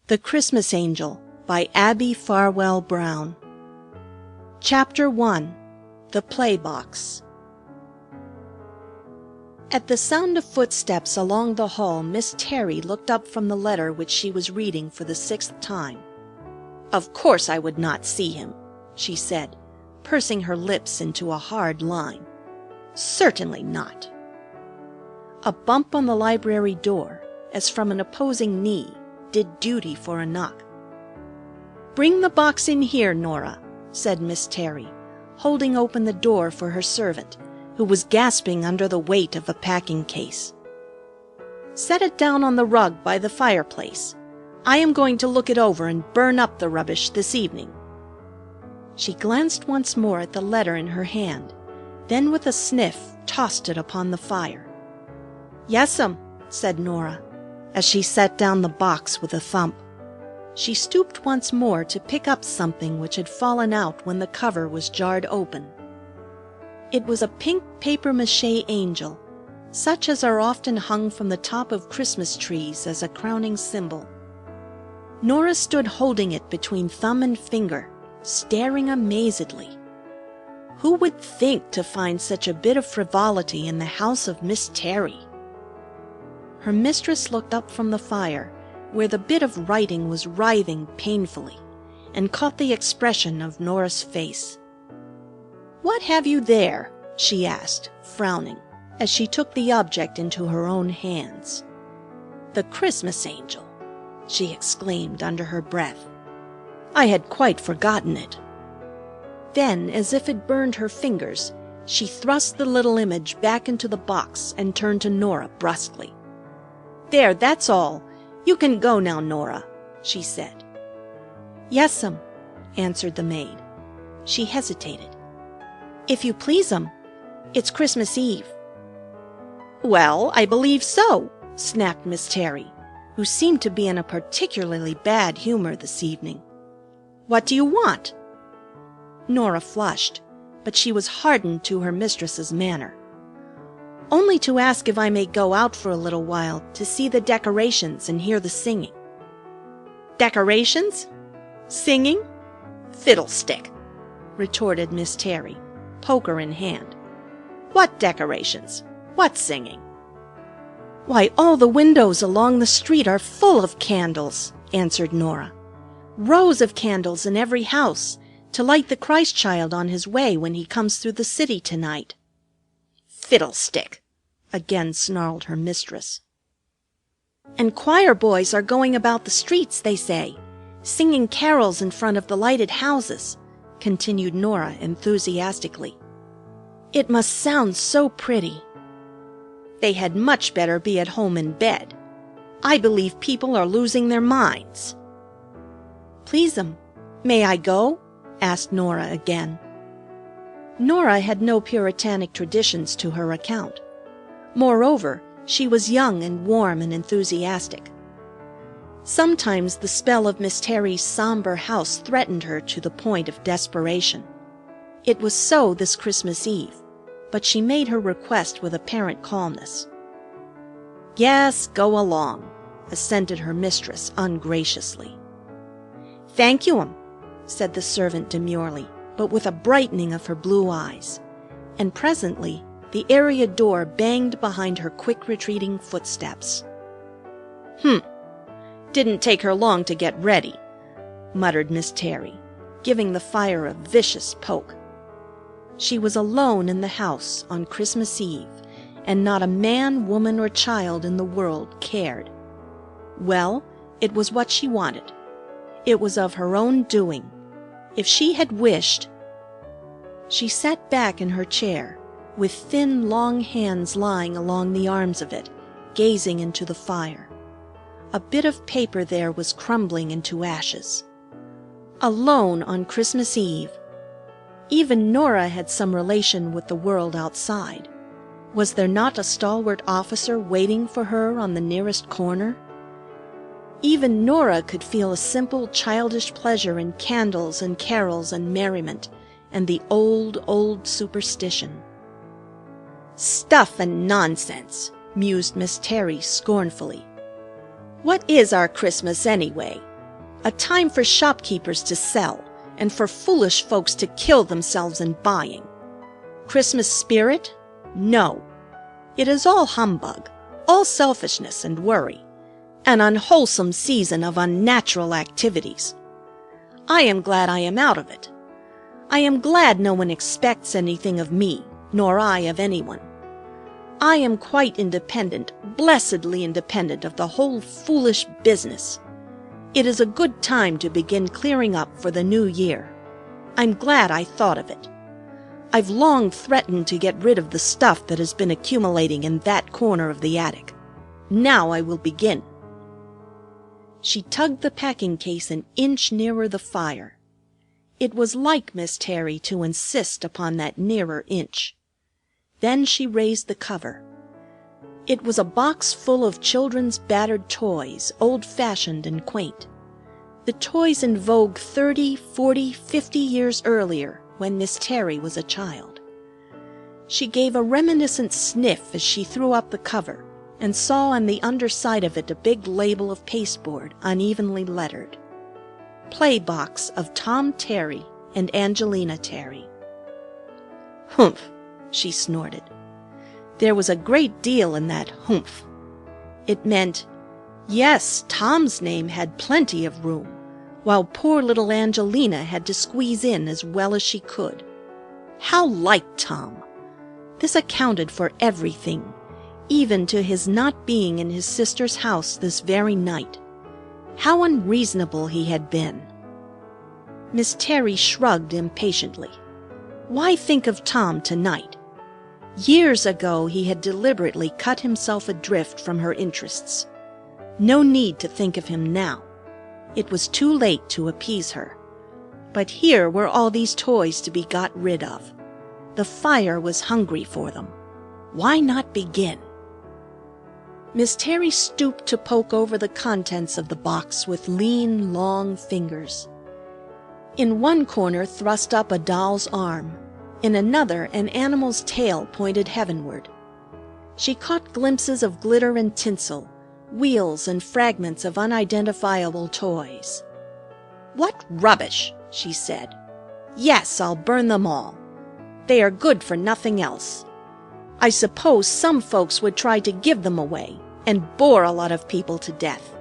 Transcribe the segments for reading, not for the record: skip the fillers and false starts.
The Christmas Angel by Abbie Farwell Brown. Chapter 1. The Playbox. At the sound of footsteps along the hall, Miss Terry looked up from the letter which she was reading for the 6th time. "Of course I would not see him," she said, pursing her lips into a hard line. "Certainly not." A bump on the library door, as from an opposing knee, did duty for a knock. "Bring the box in here, Nora," said Miss Terry, holding open the door for her servant, who was gasping under the weight of a packing case. "Set it down on the rug by the fireplace. I am going to look it over and burn up the rubbish this evening." She glanced once more at the letter in her hand, then with a sniff tossed it upon the fire. "Yes'm," said Nora, as she set down the box with a thump. She stooped once more to pick up something which had fallen out when the cover was jarred open. It was a pink papier-mâché angel, such as are often hung from the top of Christmas trees as a crowning symbol. Nora stood holding it between thumb and finger, staring amazedly. Who would think to find such a bit of frivolity in the house of Miss Terry? Her mistress looked up from the fire, where the bit of writing was writhing painfully, and caught the expression of Nora's face. "What have you there?" she asked, frowning, as she took the object into her own hands. "The Christmas angel!" she exclaimed under her breath. "I had quite forgotten it." Then, as if it burned her fingers, she thrust the little image back into the box and turned to Nora brusquely. "There, that's all. You can go now, Nora," she said. "Yes'm," answered the maid. She hesitated. "If you please'm, it's Christmas Eve." "Well, I believe so," snapped Miss Terry, who seemed to be in a particularly bad humor this evening. "What do you want?" Nora flushed, but she was hardened to her mistress's manner. "Only to ask if I may go out for a little while to see the decorations and hear the singing." "Decorations? Singing? Fiddlestick!" retorted Miss Terry, poker in hand. "What decorations? What singing?" "Why, all the windows along the street are full of candles," answered Nora. "Rows of candles in every house, to light the Christ child on his way when he comes through the city tonight." "Fiddlestick!" again snarled her mistress. "And choir boys are going about the streets, they say, singing carols in front of the lighted houses," continued Nora enthusiastically. "It must sound so pretty." "They had much better be at home in bed. I believe people are losing their minds." "Please'm, may I go?" asked Nora again. Nora had no Puritanic traditions to her account. Moreover, she was young and warm and enthusiastic. Sometimes the spell of Miss Terry's somber house threatened her to the point of desperation. It was so this Christmas Eve, but she made her request with apparent calmness. "Yes, go along," assented her mistress ungraciously. "Thank you, said the servant demurely, but with a brightening of her blue eyes, and presently the area door banged behind her quick-retreating footsteps. Didn't take her long to get ready," muttered Miss Terry, giving the fire a vicious poke. She was alone in the house on Christmas Eve, and not a man, woman, or child in the world cared. Well, it was what she wanted. It was of her own doing. If she had wished... She sat back in her chair, with thin, long hands lying along the arms of it, gazing into the fire. A bit of paper there was crumbling into ashes. Alone on Christmas Eve. Even Nora had some relation with the world outside. Was there not a stalwart officer waiting for her on the nearest corner? Even Nora could feel a simple childish pleasure in candles and carols and merriment, and the old, old superstition. "Stuff and nonsense," mused Miss Terry scornfully. "What is our Christmas, anyway? A time for shopkeepers to sell, and for foolish folks to kill themselves in buying. Christmas spirit? No. It is all humbug, all selfishness and worry, an unwholesome season of unnatural activities. I am glad I am out of it. I am glad no one expects anything of me, nor I of anyone. I am quite independent, blessedly independent of the whole foolish business. It is a good time to begin clearing up for the new year. I'm glad I thought of it. I've long threatened to get rid of the stuff that has been accumulating in that corner of the attic. Now I will begin. She tugged the packing case an inch nearer the fire. It was like Miss Terry to insist upon that nearer inch. Then she raised the cover. It was a box full of children's battered toys, old-fashioned and quaint. The toys in vogue 30, 40, 50 years earlier, when Miss Terry was a child. She gave a reminiscent sniff as she threw up the cover, and saw on the underside of it a big label of pasteboard, unevenly lettered. Playbox of Tom Terry and Angelina Terry. Humph, she snorted. There was a great deal in that humph. It meant, yes, Tom's name had plenty of room, while poor little Angelina had to squeeze in as well as she could. How like Tom! This accounted for everything, even to his not being in his sister's house this very night. How unreasonable he had been! Miss Terry shrugged impatiently. Why think of Tom tonight? Years ago he had deliberately cut himself adrift from her interests. No need to think of him now. It was too late to appease her. But here were all these toys to be got rid of. The fire was hungry for them. Why not begin? Miss Terry stooped to poke over the contents of the box with lean, long fingers. In one corner thrust up a doll's arm. In another, an animal's tail pointed heavenward. She caught glimpses of glitter and tinsel, wheels and fragments of unidentifiable toys. "What rubbish!" she said. "Yes, I'll burn them all. They are good for nothing else. I suppose some folks would try to give them away and bore a lot of people to death.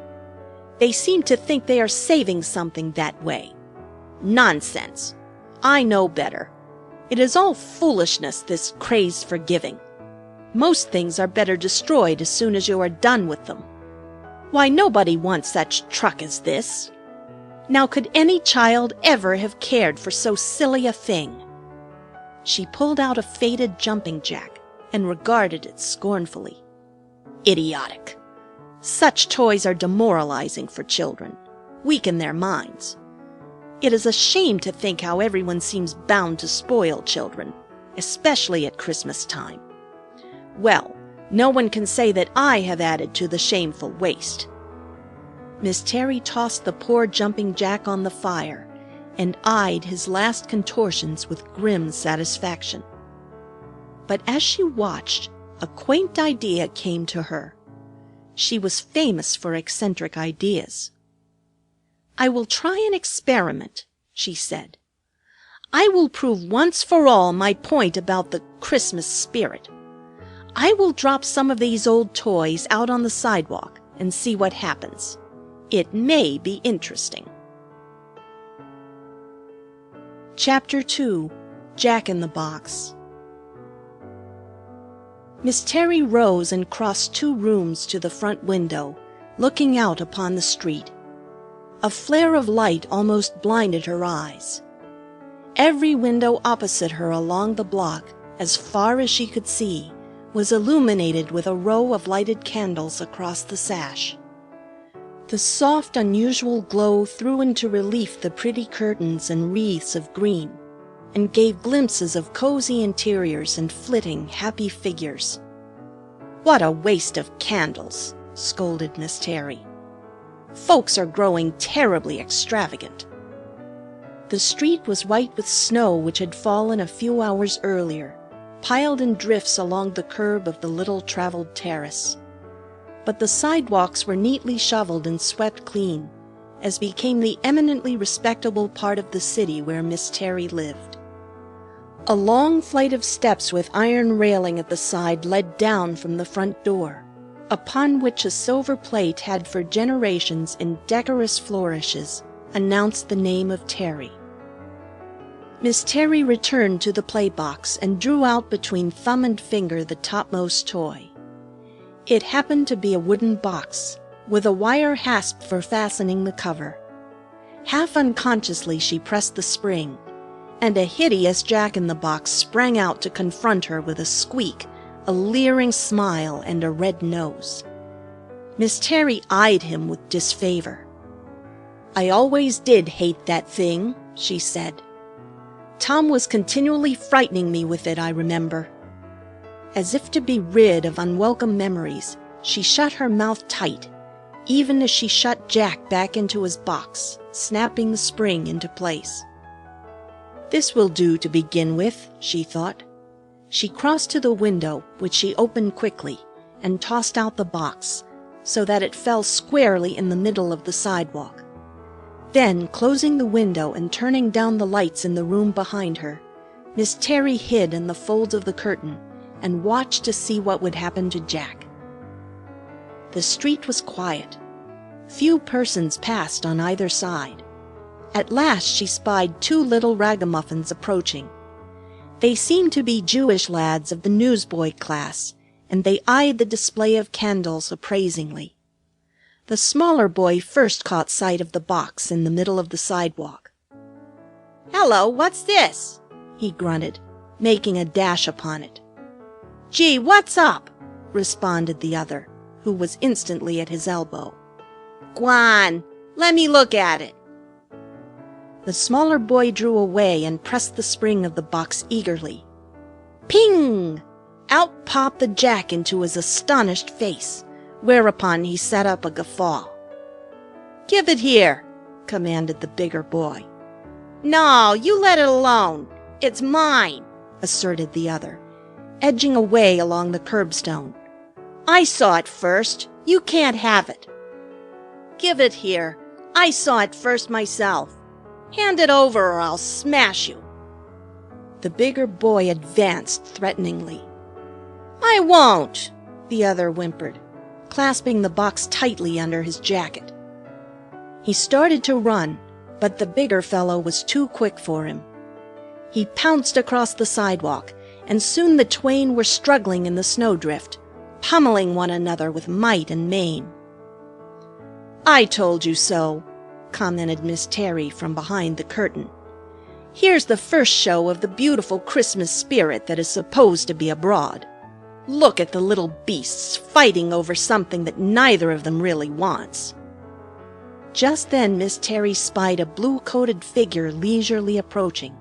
They seem to think they are saving something that way. Nonsense! I know better. It is all foolishness, this craze for giving. Most things are better destroyed as soon as you are done with them. Why, nobody wants such truck as this. Now, could any child ever have cared for so silly a thing?" She pulled out a faded jumping jack and regarded it scornfully. Idiotic! Such toys are demoralizing for children, weaken their minds. It is a shame to think how everyone seems bound to spoil children, especially at Christmas time. Well, no one can say that I have added to the shameful waste. Miss Terry tossed the poor jumping jack on the fire and eyed his last contortions with grim satisfaction. But as she watched, a quaint idea came to her. She was famous for eccentric ideas. "I will try an experiment," she said. "I will prove once for all my point about the Christmas spirit. I will drop some of these old toys out on the sidewalk and see what happens. It may be interesting." Chapter 2. Jack-in-the-Box. Miss Terry rose and crossed 2 rooms to the front window, looking out upon the street. A flare of light almost blinded her eyes. Every window opposite her along the block, as far as she could see, was illuminated with a row of lighted candles across the sash. The soft, unusual glow threw into relief the pretty curtains and wreaths of green, and gave glimpses of cozy interiors and flitting, happy figures. "What a waste of candles!" scolded Miss Terry. "Folks are growing terribly extravagant." The street was white with snow which had fallen a few hours earlier, piled in drifts along the curb of the little traveled terrace. But the sidewalks were neatly shoveled and swept clean, as became the eminently respectable part of the city where Miss Terry lived. A long flight of steps with iron railing at the side led down from the front door, upon which a silver plate had for generations in decorous flourishes announced the name of Terry. Miss Terry returned to the play box and drew out between thumb and finger the topmost toy. It happened to be a wooden box, with a wire hasp for fastening the cover. Half unconsciously she pressed the spring, and a hideous jack-in-the-box sprang out to confront her with a squeak, a leering smile, and a red nose. Miss Terry eyed him with disfavor. "I always did hate that thing," she said. "Tom was continually frightening me with it, I remember." As if to be rid of unwelcome memories, she shut her mouth tight, even as she shut Jack back into his box, snapping the spring into place. "This will do to begin with," she thought. She crossed to the window, which she opened quickly, and tossed out the box, so that it fell squarely in the middle of the sidewalk. Then, closing the window and turning down the lights in the room behind her, Miss Terry hid in the folds of the curtain and watched to see what would happen to Jack. The street was quiet. Few persons passed on either side. At last she spied two little ragamuffins approaching. They seemed to be Jewish lads of the newsboy class, and they eyed the display of candles appraisingly. The smaller boy first caught sight of the box in the middle of the sidewalk. "Hello, what's this?" he grunted, making a dash upon it. "Gee, what's up?" responded the other, who was instantly at his elbow. "G'wan, let me look at it." The smaller boy drew away and pressed the spring of the box eagerly. Ping! Out popped the jack into his astonished face, whereupon he set up a guffaw. "Give it here," commanded the bigger boy. "No, you let it alone. It's mine," asserted the other, edging away along the curbstone. "I saw it first. You can't have it." "Give it here. I saw it first myself. Hand it over or I'll smash you." The bigger boy advanced threateningly. "I won't," the other whimpered, clasping the box tightly under his jacket. He started to run, but the bigger fellow was too quick for him. He pounced across the sidewalk, and soon the twain were struggling in the snowdrift, pummeling one another with might and main. "I told you so," commented Miss Terry from behind the curtain. "Here's the first show of the beautiful Christmas spirit that is supposed to be abroad. Look at the little beasts fighting over something that neither of them really wants." Just then Miss Terry spied a blue-coated figure leisurely approaching.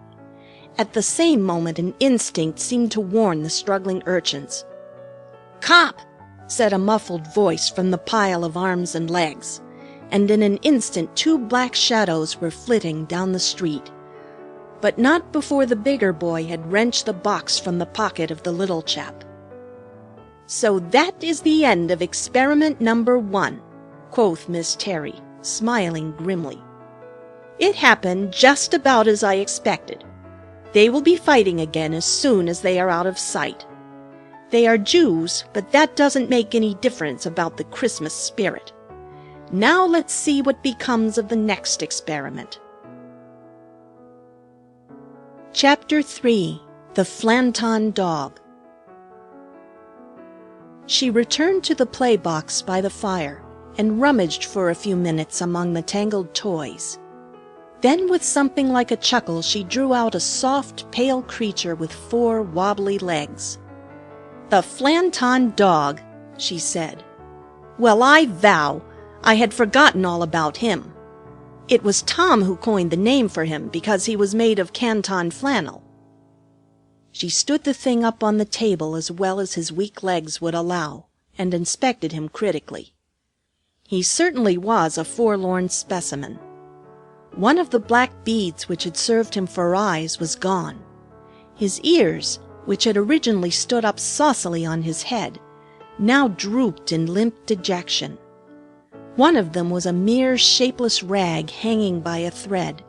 At the same moment an instinct seemed to warn the struggling urchins. "Cop!" said a muffled voice from the pile of arms and legs, and in an instant two black shadows were flitting down the street. But not before the bigger boy had wrenched the box from the pocket of the little chap. "So that is the end of experiment number 1, quoth Miss Terry, smiling grimly. "It happened just about as I expected. They will be fighting again as soon as they are out of sight. They are Jews, but that doesn't make any difference about the Christmas spirit. Now let's see what becomes of the next experiment." Chapter 3. The Flanton Dog. She returned to the play box by the fire and rummaged for a few minutes among the tangled toys. Then with something like a chuckle she drew out a soft, pale creature with 4 wobbly legs. "The Flanton Dog," she said. "Well, I vow, I had forgotten all about him. It was Tom who coined the name for him because he was made of Canton flannel." She stood the thing up on the table as well as his weak legs would allow, and inspected him critically. He certainly was a forlorn specimen. One of the black beads which had served him for eyes was gone. His ears, which had originally stood up saucily on his head, now drooped in limp dejection. One of them was a mere shapeless rag hanging by a thread.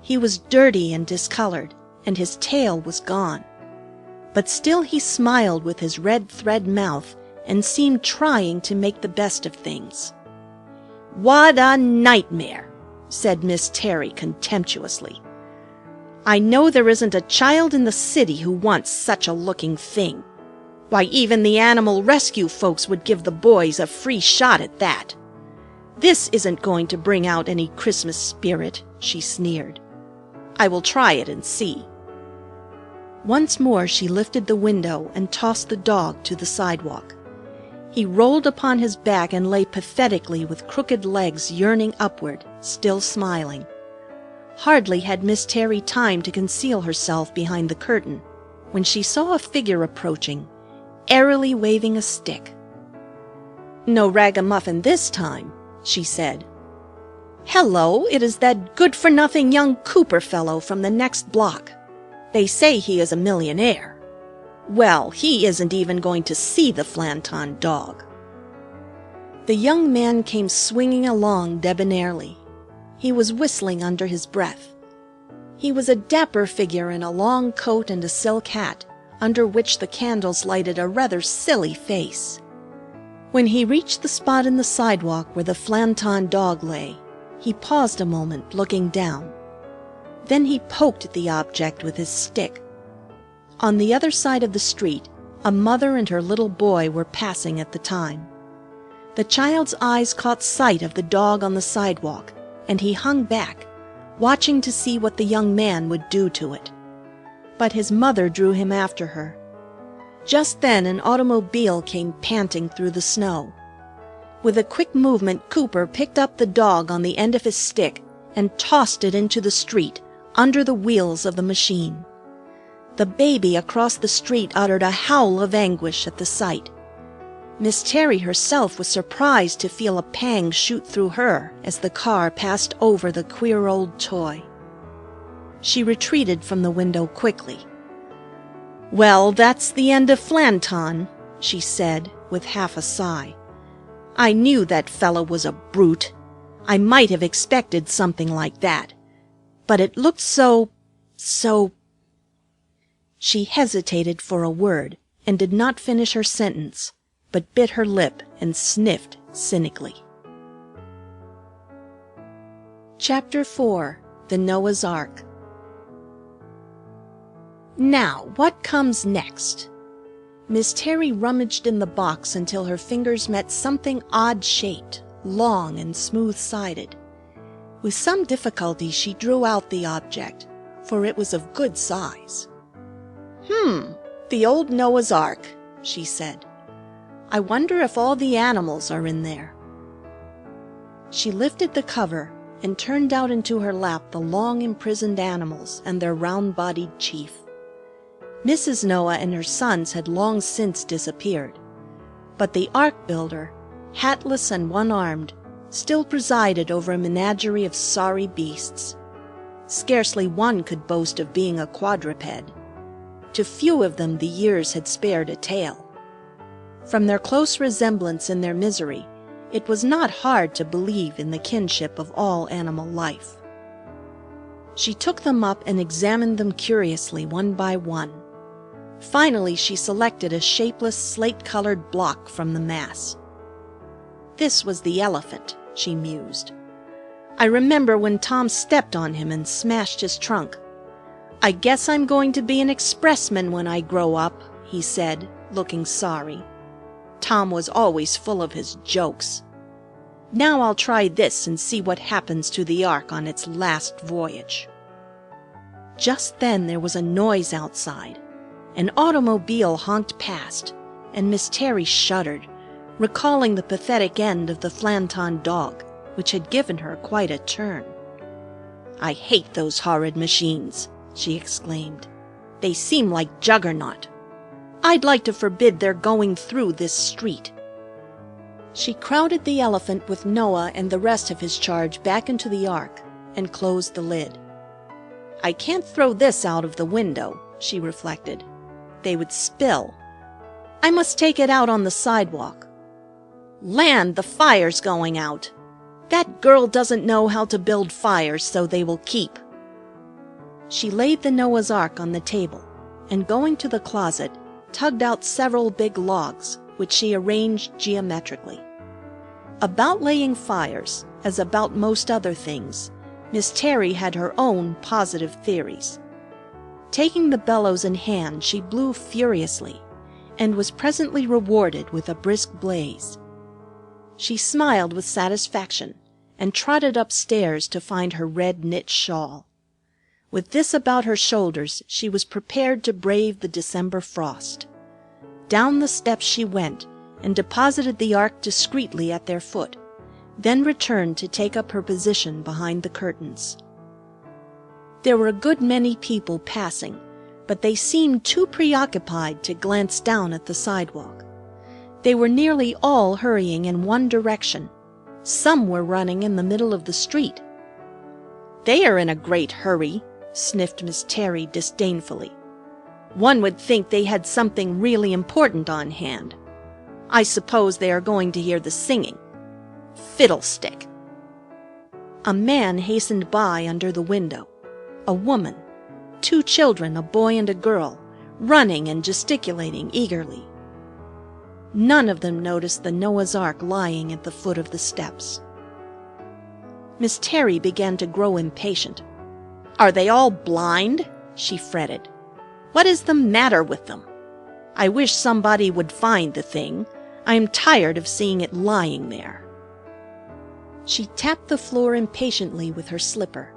He was dirty and discolored, and his tail was gone. But still he smiled with his red thread mouth and seemed trying to make the best of things. "What a nightmare!" said Miss Terry contemptuously. "I know there isn't a child in the city who wants such a looking thing. Why, even the animal rescue folks would give the boys a free shot at that. This isn't going to bring out any Christmas spirit," she sneered. "I will try it and see." Once more she lifted the window and tossed the dog to the sidewalk. He rolled upon his back and lay pathetically with crooked legs yearning upward, still smiling. Hardly had Miss Terry time to conceal herself behind the curtain when she saw a figure approaching, airily waving a stick. "No ragamuffin this time," she said. "Hello, it is that good-for-nothing young Cooper fellow from the next block. They say he is a millionaire. Well, he isn't even going to see the Flanton dog." The young man came swinging along debonairly. He was whistling under his breath. He was a dapper figure in a long coat and a silk hat, under which the candles lighted a rather silly face. When he reached the spot in the sidewalk where the Flanton dog lay, he paused a moment, looking down. Then he poked at the object with his stick. On the other side of the street, a mother and her little boy were passing at the time. The child's eyes caught sight of the dog on the sidewalk, and he hung back, watching to see what the young man would do to it. But his mother drew him after her. Just then an automobile came panting through the snow. With a quick movement, Cooper picked up the dog on the end of his stick and tossed it into the street, under the wheels of the machine. The baby across the street uttered a howl of anguish at the sight. Miss Terry herself was surprised to feel a pang shoot through her as the car passed over the queer old toy. She retreated from the window quickly. "Well, that's the end of Flanton," she said, with half a sigh. "I knew that fellow was a brute. I might have expected something like that. But it looked so... She hesitated for a word and did not finish her sentence, but bit her lip and sniffed cynically. Chapter 4. The Noah's Ark. Now, what comes next? Miss Terry rummaged in the box until her fingers met something odd-shaped, long and smooth-sided. With some difficulty she drew out the object, for it was of good size. The old Noah's Ark," she said. "I wonder if all the animals are in there." She lifted the cover and turned out into her lap the long imprisoned animals and their round-bodied chief. Mrs. Noah and her sons had long since disappeared, but the Ark builder, hatless and one-armed, still presided over a menagerie of sorry beasts. Scarcely one could boast of being a quadruped. To few of them the years had spared a tail. From their close resemblance in their misery, it was not hard to believe in the kinship of all animal life. She took them up and examined them curiously one by one. Finally she selected a shapeless slate-colored block from the mass. This was the elephant, she mused. I remember when Tom stepped on him and smashed his trunk. I guess I'm going to be an expressman when I grow up, he said, looking sorry. Tom was always full of his jokes. Now I'll try this and see what happens to the Ark on its last voyage. Just then there was a noise outside. An automobile honked past, and Miss Terry shuddered, recalling the pathetic end of the Flanton dog, which had given her quite a turn. I hate those horrid machines, she exclaimed. They seem like Juggernaut. I'd like to forbid their going through this street. She crowded the elephant with Noah and the rest of his charge back into the Ark and closed the lid. I can't throw this out of the window, she reflected. They would spill. I must take it out on the sidewalk. Land, the fire's going out, That girl doesn't know how to build fires so they will keep." She laid the Noah's Ark on the table, and going to the closet, tugged out several big logs, which she arranged geometrically. About laying fires, as about most other things, Miss Terry had her own positive theories. Taking the bellows in hand, she blew furiously, and was presently rewarded with a brisk blaze. She smiled with satisfaction, and trotted upstairs to find her red knit shawl. With this about her shoulders, she was prepared to brave the December frost. Down the steps she went, and deposited the ark discreetly at their foot, then returned to take up her position behind the curtains. There were a good many people passing, but they seemed too preoccupied to glance down at the sidewalk. They were nearly all hurrying in one direction. Some were running in the middle of the street. "They are in a great hurry," sniffed Miss Terry disdainfully. "One would think they had something really important on hand. I suppose they are going to hear the singing. Fiddlestick!" A man hastened by under the window. A woman, 2 children, a boy and a girl, running and gesticulating eagerly. None of them noticed the Noah's Ark lying at the foot of the steps. Miss Terry began to grow impatient. "Are they all blind?" she fretted. "What is the matter with them? I wish somebody would find the thing. I am tired of seeing it lying there." She tapped the floor impatiently with her slipper.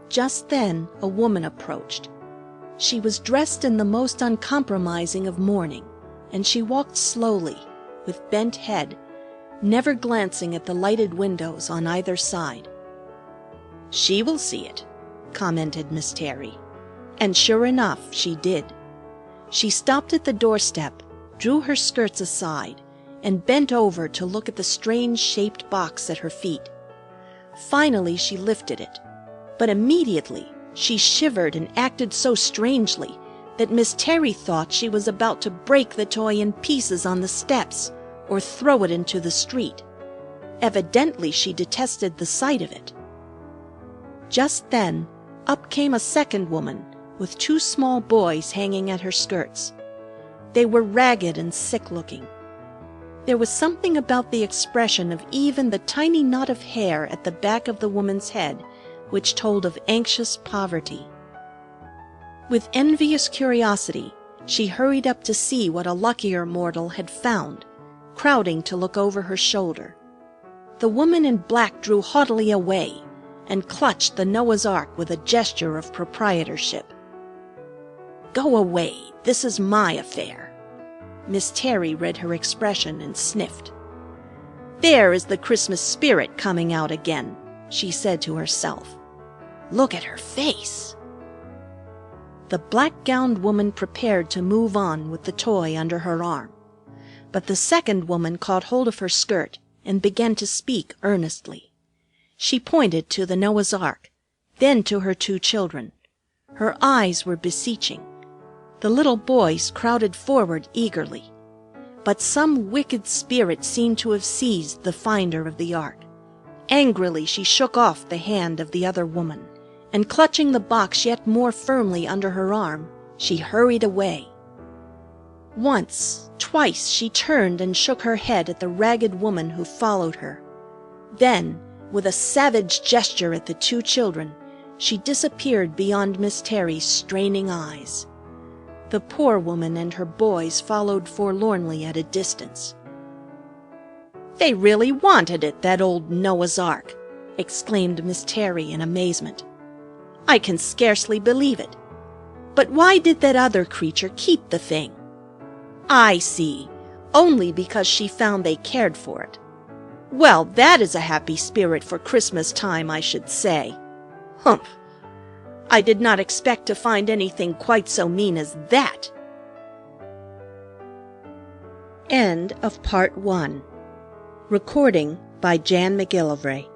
Just then a woman approached. She was dressed in the most uncompromising of mourning, and she walked slowly, with bent head, never glancing at the lighted windows on either side. "She will see it," commented Miss Terry. And sure enough, she did. She stopped at the doorstep, drew her skirts aside, and bent over to look at the strange-shaped box at her feet. Finally she lifted it, but immediately she shivered and acted so strangely that Miss Terry thought she was about to break the toy in pieces on the steps or throw it into the street. Evidently she detested the sight of it. Just then up came a second woman with 2 small boys hanging at her skirts. They were ragged and sick-looking. There was something about the expression of even the tiny knot of hair at the back of the woman's head which told of anxious poverty. With envious curiosity, she hurried up to see what a luckier mortal had found, crowding to look over her shoulder. The woman in black drew haughtily away and clutched the Noah's Ark with a gesture of proprietorship. "Go away, this is my affair." Miss Terry read her expression and sniffed. "There is the Christmas spirit coming out again," she said to herself. "Look at her face." The black-gowned woman prepared to move on with the toy under her arm, but the second woman caught hold of her skirt and began to speak earnestly. She pointed to the Noah's Ark, then to her 2 children. Her eyes were beseeching. The little boys crowded forward eagerly, but some wicked spirit seemed to have seized the finder of the Ark. Angrily she shook off the hand of the other woman, and clutching the box yet more firmly under her arm, she hurried away. Once, twice she turned and shook her head at the ragged woman who followed her. Then, with a savage gesture at the 2 children, she disappeared beyond Miss Terry's straining eyes. The poor woman and her boys followed forlornly at a distance. "They really wanted it, that old Noah's Ark!" exclaimed Miss Terry in amazement. "I can scarcely believe it. But why did that other creature keep the thing? I see, only because she found they cared for it. Well, that is a happy spirit for Christmas time, I should say. Humph! I did not expect to find anything quite so mean as that." End of Part 1. Recording by Jan McGillivray.